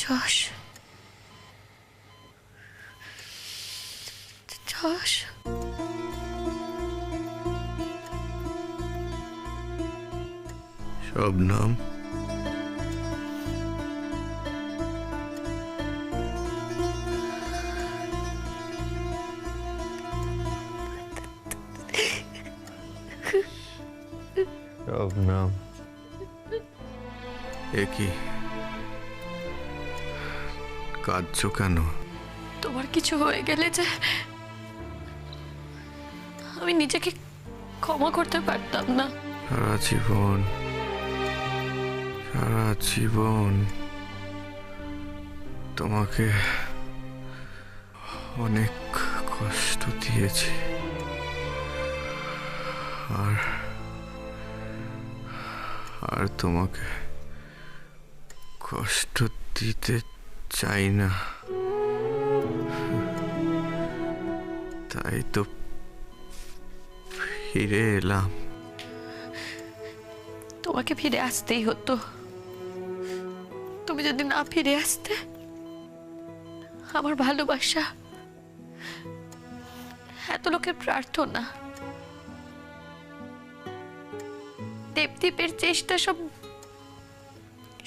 যশ, যশ, শবনম, শবনম, এ কি কাঁদছো কেন? তোমার কিছু হয়ে গেলে যে আমি নিজেকে ক্ষমা করতে পারতাম না। সারা জীবন সারা জীবন তোমাকে অনেক কষ্ট দিয়েছি, আর আর তোমাকে কষ্ট দিতে চাই না। তাই তো ফিরে এলাম। তোমাকে ফিরে আসতেই হতো। তুমি যদি না ফিরে আসতে, আমার ভালোবাসা, এত লোকের প্রার্থনা, দেবদীপের চেষ্টা সব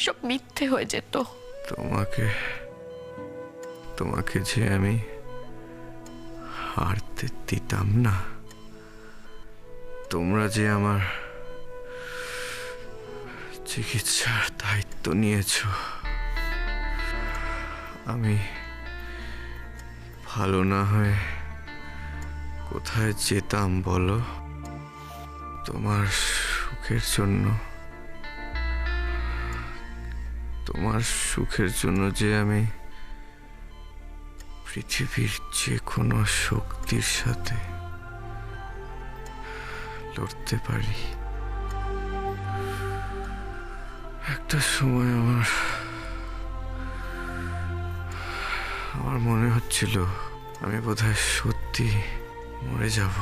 সব মিথ্যে হয়ে যেত। তোমাকে তোমাকে যে আমি হারতে দিতাম না। তোমরা যে আমার চিকিৎসার দায়িত্ব নিয়েছ, আমি ভালো না হয়ে কোথায় যেতাম বলো? তোমার সুখের জন্য, তোমার সুখের জন্য যে আমি পৃথিবীর যে কোনো শক্তির সাথে লড়তে পারি। একটা সময় আমার মনে হচ্ছিল আমি বোধহয় সত্যি মরে যাব,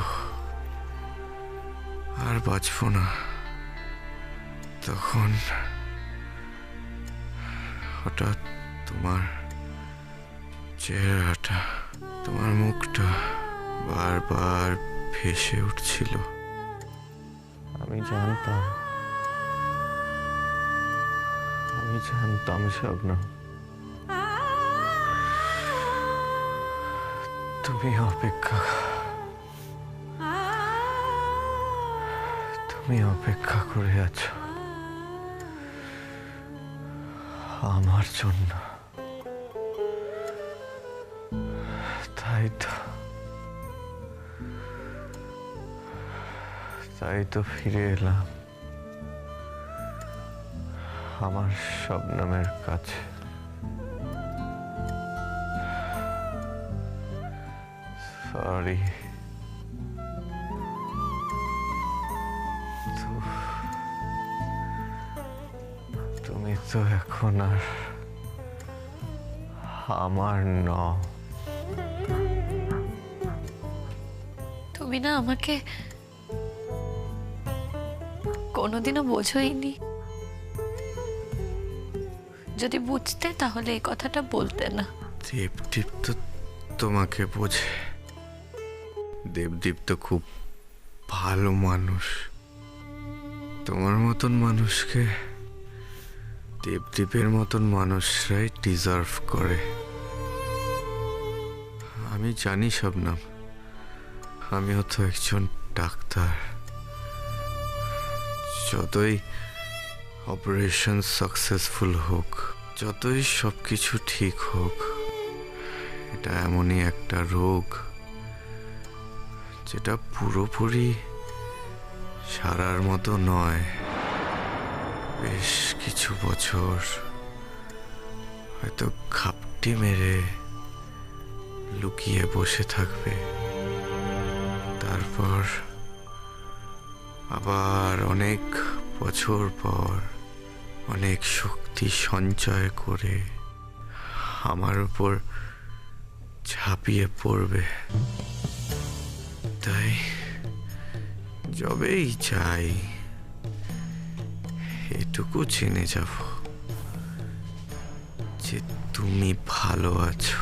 আর বাঁচবো না। তখন হঠাৎ তোমার চেহারাটা, তোমার মুখটা বারবার ভেসে উঠছিল। আমি জানতাম শবনম, তুমি অপেক্ষা করে আছো আমার জন্য। তাই তো ফিরে এলাম আমার শবনমের কাছে। সরি, তুমি তো এখন আর আমার নও। তুমি না আমাকে কোনোদিনও বোঝোইনি। যদি বুঝতে তাহলে এই কথাটা বলতে না। দেবদীপ তো তোমাকে বোঝে। দেবদীপ তো খুব ভালো মানুষ। তোমার মতন মানুষকে দেবদীপের মতন মানুষরাই ডিজার্ভ করে। আমি জানি শবনম, আমিও তো একজন ডাক্তার। যতই অপারেশন সাকসেসফুল হোক, যতই সবকিছু ঠিক হোক, এটা এমনই একটা রোগ যেটা পুরোপুরি সারার মতো নয়। বেশ কিছু বছর হয়তো ঘাপটি মেরে লুকিয়ে বসে থাকবে, তারপর আবার অনেক বছর পর অনেক শক্তি সঞ্চয় করে আমার উপর ঝাঁপিয়ে পড়বে। তাই যবেই চাই এটুকু জেনে যাব যে তুমি ভালো আছো।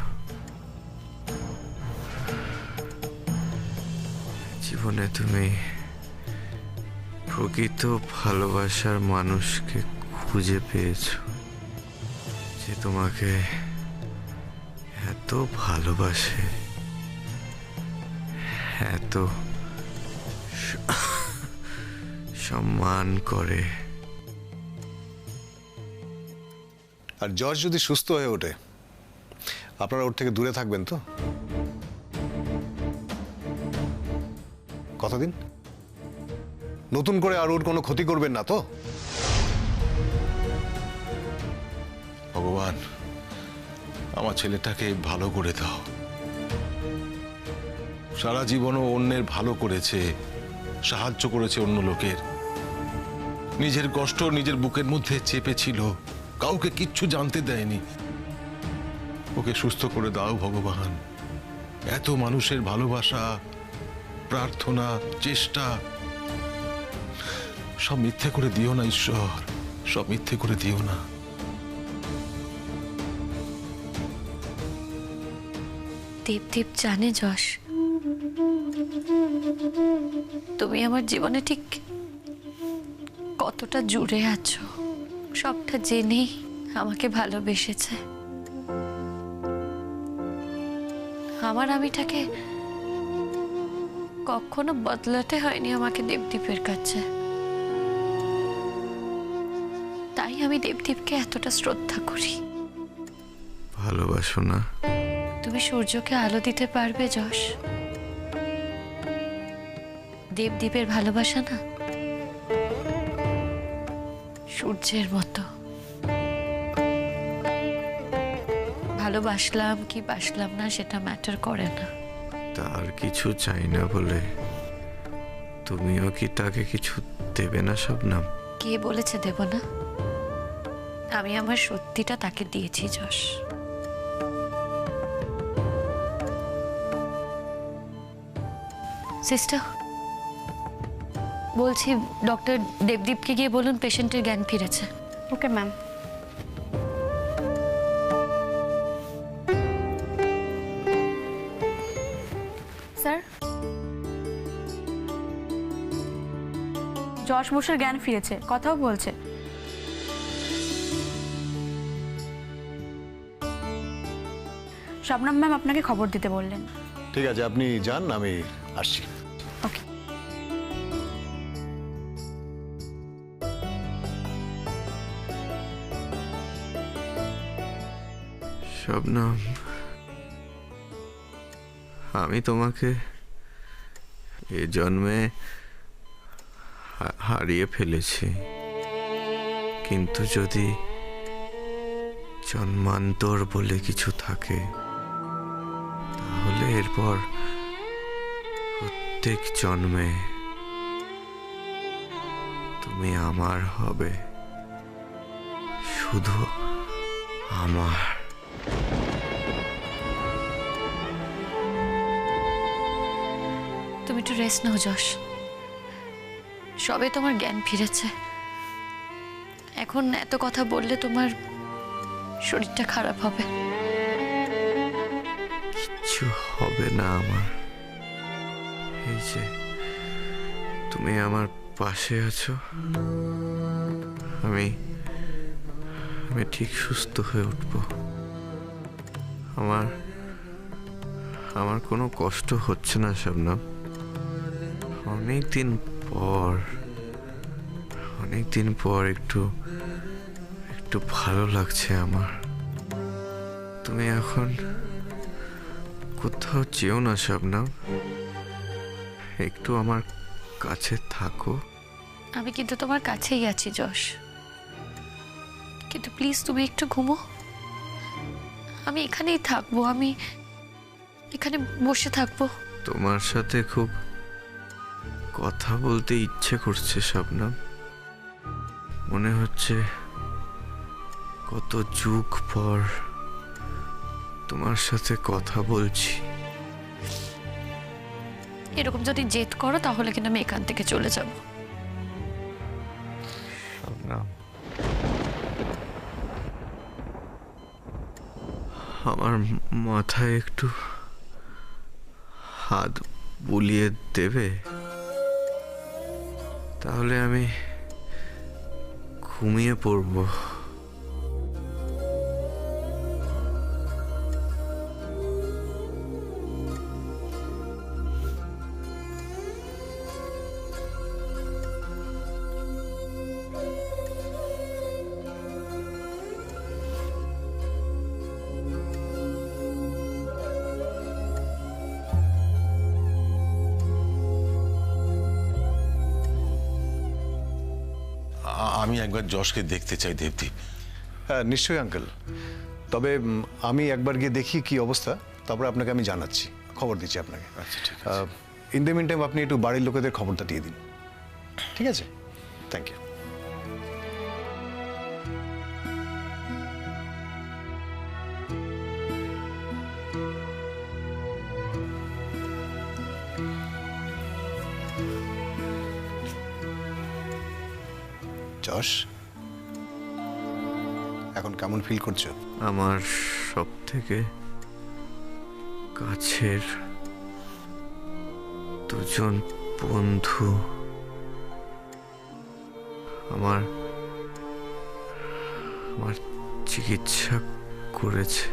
জীবনে তুমি প্রকৃত ভালোবাসার মানুষকে খুঁজে পেয়েছো, যে তোমাকে এত ভালোবাসে, এত সম্মান করে। আর জর্জ যদি সুস্থ হয়ে ওঠে, আপনারা ওর থেকে দূরে থাকবেন তো? কথা দিন, নতুন করে আর ওর কোনো ক্ষতি করবেন না তো? ভগবান, আমার ছেলেটাকে ভালো করে দাও। সারা জীবনও অন্যের ভালো করেছে, সাহায্য করেছে অন্য লোকের। নিজের কষ্ট নিজের বুকের মধ্যে চেপেছিল, কাউকে কিচ্ছু জানতে দেয়নি। ওকে সুস্থ করে দাও ভগবান। এত মানুষের ভালোবাসা, প্রার্থনা, চেষ্টা সব মিথ্যে করে দিও না ঈশ্বর, সব মিথ্যে করে দিও না। দেবদীপ জানে যশ, তুমি আমার জীবনে ঠিক কতটা জুড়ে আছো। সবটা জেনেই আমাকে ভালোবেসেছে। আমার আমিটাকে কখনো বদলাতে হয়নি আমাকে দেবদীপের কাছে। তাই আমি দেবদীপকে এতটা শ্রদ্ধা করি। ভালোবাসো না? তুমি সূর্যকে আলো দিতে পারবে যশ? দেবদীপের ভালোবাসা না সূর্যের মতো। ভালোবাসলাম কি বাসলাম না সেটা ম্যাটার করে না। তার কিছু চাই না বলে তুমিও কি তাকে কিছু দেবে না শবনম? কে বলেছে দেব না? আমি আমার সত্যিটা তাকে দিয়েছি যশ। সিস্টার, বলছি ডক্টর দেবদীপকে গিয়ে বলুন পেশেন্টের জ্ঞান ফিরেছে। Okay ma'am. স্যার, যশ বসুর জ্ঞান ফিরেছে, কথাও বলছে। শবনম ম্যাম আপনাকে খবর দিতে বললেন। ঠিক আছে, আপনি যান, আমি আসছি। ওকে। শবনম, আমি তোমাকে এ জন্মে হারিয়ে ফেলেছি, কিন্তু যদি জন্মান্তর বলে কিছু থাকে তাহলে এরপর প্রত্যেক জন্মে তুমি আমার হবে, শুধু আমার। তুমি একটু রেস্ট নাও যশ। সবে তোমার জ্ঞান ফিরেছে। এখন এত কথা বললে তোমার শরীরটা খারাপ হবে। কিচ্ছু হবে না আমার। এই যে তুমি আমার পাশে আছো, আমি আমি ঠিক সুস্থ হয়ে উঠব। আমার আমার কোনো কষ্ট হচ্ছে না শবনম। অনেকদিন পর একটু ভালো লাগছে আমার। তুমি এখন কোথাও যেও না শবনম, একটু আমার কাছে থাকো। আমি কিন্তু তোমার কাছেই আছি যশ, কিন্তু প্লিজ তুমি একটু ঘুমো। আমি এখানেই থাকবো, আমি এখানে বসে থাকবো। তোমার সাথে খুব কথা বলতে ইচ্ছে করছে শবনম। মনে হচ্ছে কত যুগ পর তোমার সাথে কথা বলছি। এরকম যদি জেদ করো তাহলে কিন্তু আমি এখান থেকে চলে যাব। শবনম, আমার মাথায় একটু হাত বুলিয়ে দেবে? তাহলে আমি ঘুমিয়ে পড়বো। আমি একবার যশকে দেখতে চাই দেবদীপ। হ্যাঁ নিশ্চয়ই আঙ্কেল, তবে আমি একবার গিয়ে দেখি কি অবস্থা, তারপরে আপনাকে আমি জানাচ্ছি, খবর দিচ্ছি আপনাকে। আচ্ছা ঠিক আছে। ইন দ্য মিন টাইম আপনি একটু বাড়ির লোকেদের খবরটা দিয়ে দিন, ঠিক আছে? Thank you. যশ, এখন কেমন ফিল করছো? আমার সব থেকে কাছের দুজন বন্ধু আমার আমার চিকিৎসা করেছে।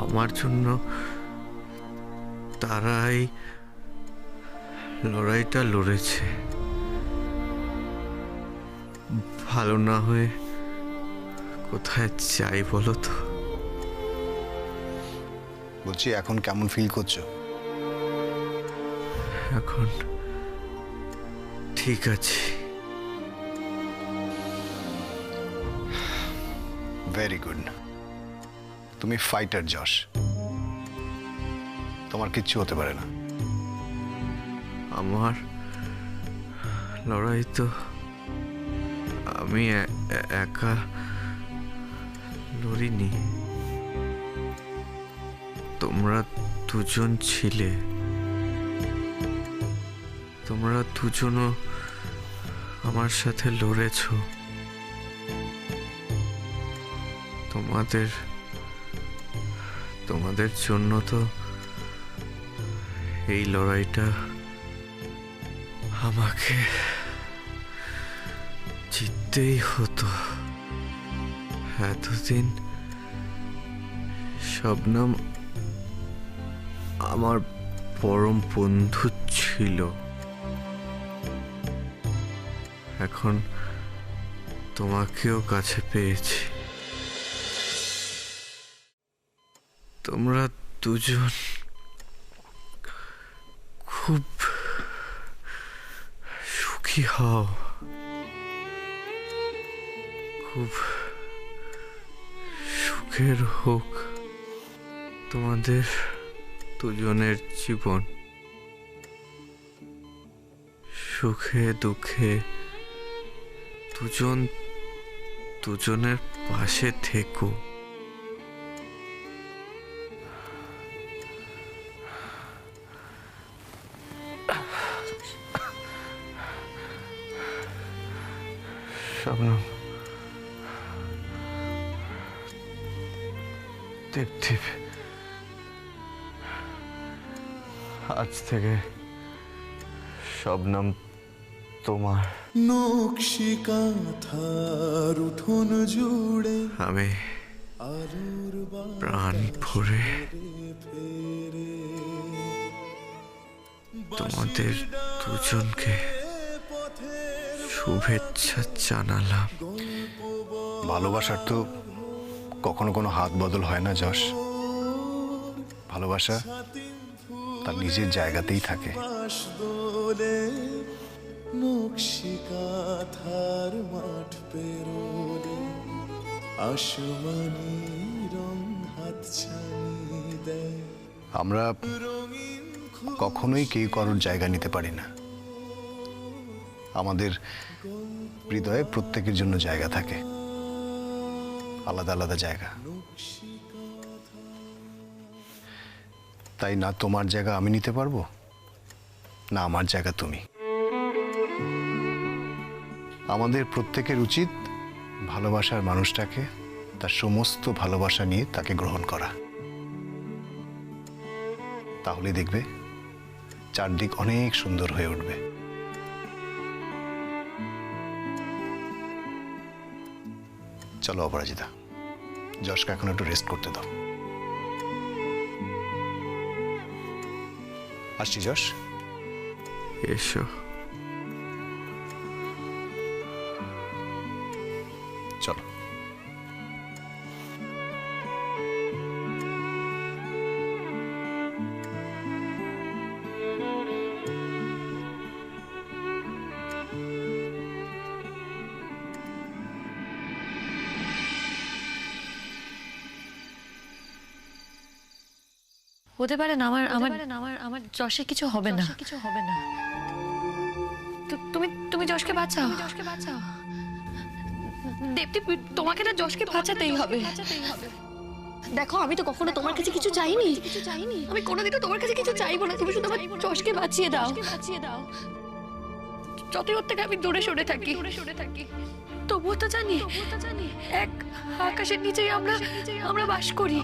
আমার জন্য তারাই লড়াইটা লড়েছে। ভালো না হয়ে কোথায় যাই বলো তো? বলছি এখন কেমন ফিল করছো? এখন ঠিক আছে। Very good. তুমি ফাইটার যশ, তোমার কিচ্ছু হতে পারে না। আমার লড়াই তো আমি একা লড়িনি, তোমরা দুজন ছিলে। তোমরা দুজনও আমার সাথে লড়েছ। তোমাদের জন্য তো এই লড়াইটা আমাকে জিততেই হতো। এতদিন শবনম আমার পরম বন্ধু ছিল, এখন তোমাকেও কাছে পেয়েছি। তোমরা দুজন খুব সুখী হও, খুব সুখের হোক তোমাদের দুজনের জীবন। সুখে দুঃখে দুজন দুজনের পাশে থেকো। শবনম, দীপ, আজ থেকে শবনম তোমার। নকশি কাঁথার উঠোন জুড়ে আমি প্রাণ ভরে তোমাদের দুজনকে শুভেচ্ছা জানালাম। ভালোবাসার তো কখনো কোনো হাত বদল হয় না যশ। ভালোবাসা তার নিজের জায়গাতেই থাকে। বাস দোলে নকশি কাঁথার মাঠ পেরোলে আসমানি রং হাত ছানি দেয়। আমরা কখনোই কেউ কারোর জায়গা নিতে পারি না। আমাদের হৃদয়ে প্রত্যেকের জন্য জায়গা থাকে, আলাদা আলাদা জায়গা। তাই না তোমার জায়গা আমি নিতে পারবো, না আমার জায়গা তুমি। আমাদের প্রত্যেকের উচিত ভালোবাসার মানুষটাকে তার সমস্ত ভালোবাসা নিয়ে তাকে গ্রহণ করা। তাহলে দেখবে চারদিক অনেক সুন্দর হয়ে উঠবে। চলো অপরাজিতা, যশকে এখন একটু রেস্ট করতে দাও। আসছি যশ। এসো। চলো। হতে পারে না আমার যশের কিছু হবে না। তুমি তুমি যশকে বাঁচাও। দেবদী, তোমাকে না যশকে বাঁচাতেই হবে। দেখো, আমি তো কখনো তোমার কাছে কিছু চাইনি। আমি কোনোদিনও তোমার কাছে কিছু চাইবো না। তুমি শুধু আমার যশকে বাঁচিয়ে দাও। যতই ওর থেকে আমি দূরে সরে থাকি, তবুও তো জানি এক আকাশের নিচেই আমরা বাস করি।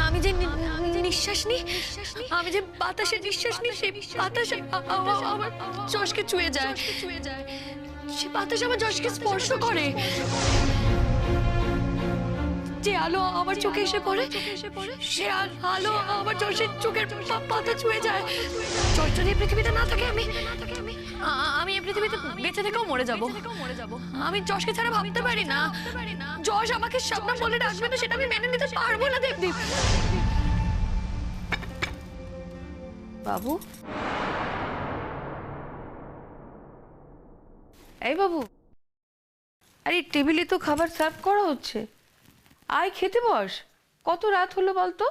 আমি যে নিঃশ্বাস নিই, আমি যে বাতাসের নিঃশ্বাস নিই, সেই বাতাস আমার যশকে ছুঁয়ে যায়। সে বাতাস আমার যশকে স্পর্শ করে। যে আলো আমার চোখে এসে পড়ে, সে আলো আমার যশের চোখের পাতা ছুঁয়ে যায়। যশ যদি এই পৃথিবীতে না থাকে, আমি এই পৃথিবীতে বেঁচে থেকেও মরে যাব। আমি যশকে ছাড়া ভাবতে পারি না। যশ আমাকে শবনম বলে ডাকবে না, সেটা আমি মেনে নিতে পারবো না দেবদীপ। বাবু, এই বাবু, আরে টেবিলে তো খাবার সার্ভ করা হচ্ছে, আয় খেতে বস। কত রাত হলো বলতো?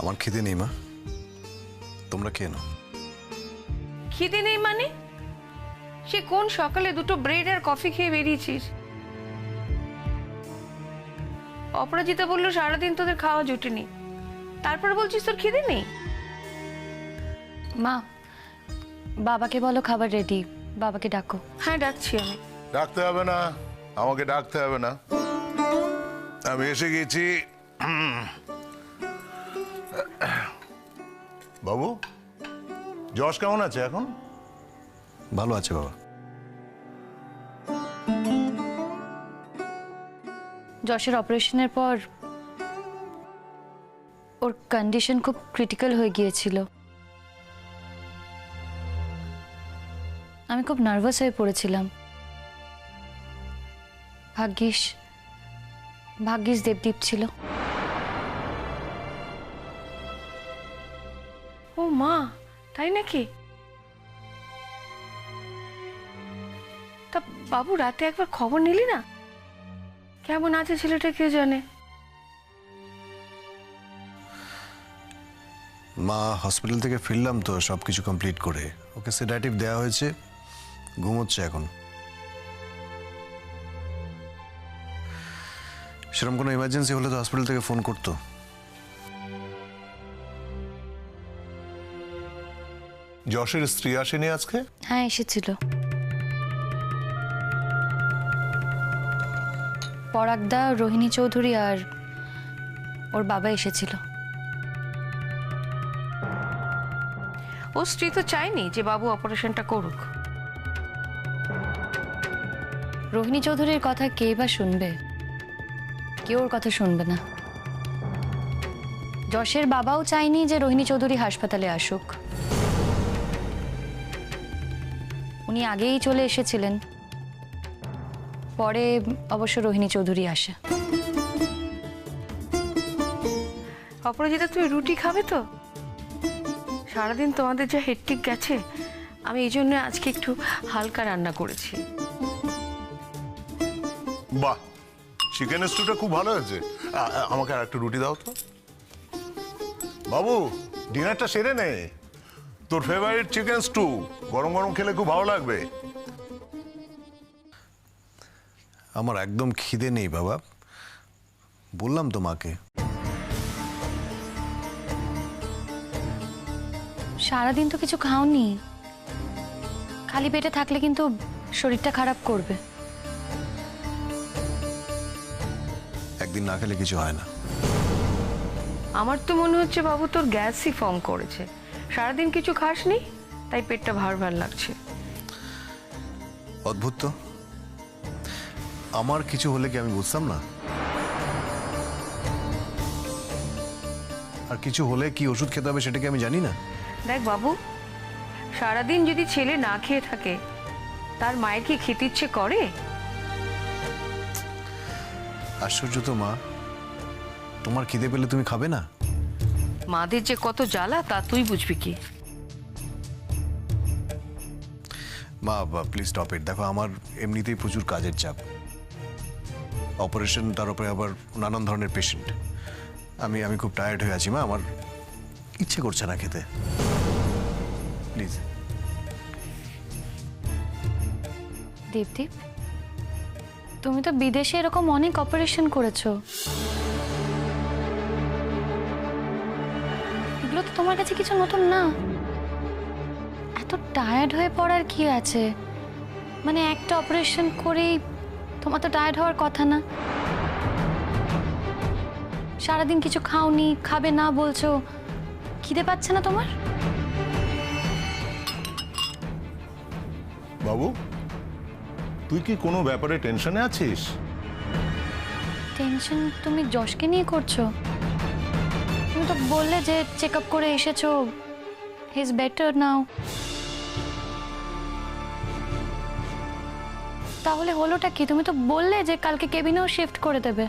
আমার খিদে নেই মা, তোমরা খেয়ে নাও। খিদে নেই মানে? সে কোন সকালে দুটো ব্রেড আর কফি খেয়ে বেরিয়েছিস। অপরাজিতা বললো সারাদিন তোদের খাওয়া জুটেনি, তারপর বলছিস তোর খিদে নেই। মা, বাবাকে বলো খাবার রেডি, বাবাকে ডাকো। হ্যাঁ, ডাকছি আমি। ডাকতে হবে না, আমাকে ডাকতে হবে না, আমি এসে গেছি। বাবু, যশ কেমন আছে এখন? ভালো আছে বাবা। যশের অপারেশনের পর ওর কন্ডিশন খুব ক্রিটিক্যাল হয়ে গিয়েছিল। আমি খুব নার্ভাস হয়ে পড়েছিলাম। ভাগ্যিস দেবদীপ ছিল। ও মা, তাই নাকি? তা বাবু, রাতে একবার খবর নিলি না? কেমন আছে ছেলেটা কে জানে। মা, হসপিটাল থেকে ফিরলাম তো সবকিছু কমপ্লিট করে। ওকে সেডাটিভ দেওয়া হয়েছে, ঘুমোচ্ছে এখন। সেরকম কোনো ইমার্জেন্সি হলে তো হসপিটাল থেকে ফোন করতো। যশের স্ত্রী আসেনি আজকে? হ্যাঁ, এসেছিল। পরাগদা, রোহিণী চৌধুরী আর ওর বাবা এসেছিল। ও স্ত্রী তো চায়নি যে বাবু অপারেশনটা করুক। রোহিণী চৌধুরীর কথা কে বা শুনবে? কেউ ওর কথা শুনবে না। যশের বাবাও চায়নি যে রোহিণী চৌধুরী হাসপাতালে আসুক। উনি আগেই চলে এসেছিলেন, পরে অবশ্য রোহিণী চৌধুরী আসে। অপরাজিতা, তুমি রুটি খাবে তো? সারাদিন তোমাদের যা হেক্টিক গেছে, আমি এই জন্য আজকে একটু হালকা রান্না করেছি। বাহ, চিকেন স্টুটা খুব ভালো হয়েছে। আমাকে আর একটু রুটি দাও তো। বাবু, ডিনারটা সেরে নে, তোর ফেভারিট চিকেন স্টু গরম গরম খেলে খুব ভালো লাগবে। আমার একদম খিদে নেই বাবা, বললাম তো মাকে। সারাদিন তো কিছু খাওনি, খালি পেটে থাকলে কিন্তু শরীরটা খারাপ করবে। একদিন না খেলে কিছু হয় না। আমার তো মনে হচ্ছে বাবু তোর গ্যাসই ফর্ম করেছে, সারাদিন কিছু খাসনি তাই পেটটা ভার ভার লাগছে। অদ্ভুত তো, আমার কিছু হলে কি আমি বুঝতাম না? আর কিছু হলে কি ওষুধ খেতে হবে সেটা কি আমি জানি না? দেখ বাবু, সারাদিন যদি ছেলে না খেয়ে থাকে তার মায়ের কি খেতে ইচ্ছে করে? আশ্চর্য তো মা, তোমার খিদে পেলে তুমি খাবে না? মাদের যে কত জ্বালা তা তুই বুঝবি কি? মা প্লিজ স্টপ ইট। দেখো আমার এমনিতেই প্রচুর কাজের চাপ, অপারেশন, তার উপরে আবার নানান ধরনের পেশেন্ট। আমি খুব টায়ার্ড হয়ে আছি মা, আমার ইচ্ছে করছে না খেতে, প্লিজ। দীপদীপ, তুমি তো বিদেশে এরকম অনেক অপারেশন করেছো, এগুলো তো তোমার কাছে কিছু নতুন না। এত টায়ার্ড হয়ে পড়ার কি আছে? মানে একটা অপারেশন করেই তোমার তো টায়ার্ড হওয়ার কথা না। সারাদিন কিছু খাওনি, খাবে না বলছো, খিদে পাচ্ছে না তোমার? বাবু, তুই কি কোনো ব্যাপারে টেনশনে আছিস? টেনশন তুমি যশকে নিয়ে করছো? তুমি তো বললে যে চেক আপ করে এসেছো, হি ইজ বেটার নাও। তাহলে হলোটা কি? তুমি তো বললে যে কালকে কেবিনেও শিফট করে দেবে।